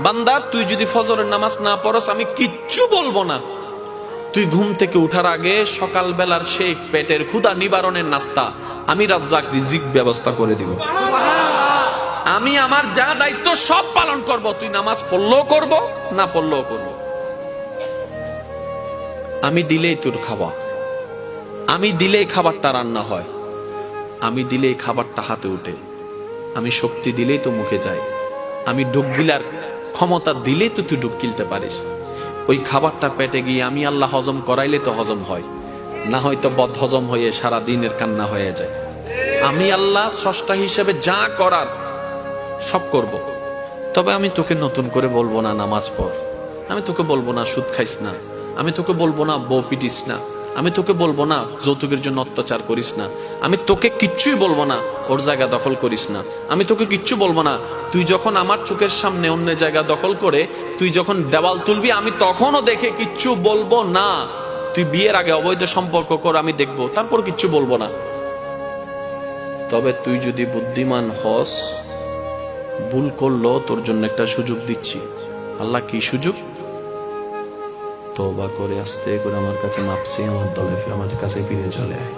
বান্দা তুই যদি ফজরের নামাজ না পড়স আমি কিচ্ছু বলবো না। তুই ঘুম থেকে উঠার আগে সকাল বেলার সেই পেটের ক্ষুধা নিবারণের নাস্তা আমি রাজ্জাক রিজিক ব্যবস্থা করে দিব। আমি আমার যা দায়িত্ব সব পালন করব। তুই নামাজ পড়লেও করব, না পড়লেও করব। আমি দিলেই তোর খাওয়া, আমি দিলেই খাবারটা রান্না হয়, আমি দিলেই খাবারটা হাতে উঠে, আমি শক্তি দিলেই তো মুখে যায়, আমি ডুব গিলার ক্ষমতা দিলেই তো তুই ডুব গিলতে পারিস। ওই খাবারটা পেটে গিয়ে আমি আল্লাহ হজম করাইলে তো হজম হয়, না হয়তো বদ হজম হয়ে সারা দিনের কান্না হয়ে যায়। আমি আল্লাহ স্রষ্টা হিসেবে যা করার সব করব। তবে আমি তোকে নতুন করে বলবো না নামাজ পড়, আমি তোকে বলবো না সুদ খাইস না, আমি তোকে বলবো না বউ পিটিস না, আমি তোকে বলবো না যৌতুকের জন্য অত্যাচার করিস না, আমি তোকে কিচ্ছুই বলবো না ওর জায়গা দখল করিস না, আমি তোকে কিচ্ছু বলবো না। তুই যখন আমার চোখের সামনে অন্য জায়গা দখল করে তুই যখন দেওয়াল তুলবি আমি তখনও দেখে কিচ্ছু বলবো না। তুই বিয়ের আগে অবৈধ সম্পর্ক কর, আমি দেখবো, তারপর কিচ্ছু বলবো না। তবে তুই যদি বুদ্ধিমান হস, ভুল করলো তোর জন্য একটা সুযোগ দিচ্ছি। আল্লাহ কি সুযোগ? তওবা করে আস্তে করে আমার কাছে মাপছি, আমার দলে আমার কাছে ফিরে চলে আয়।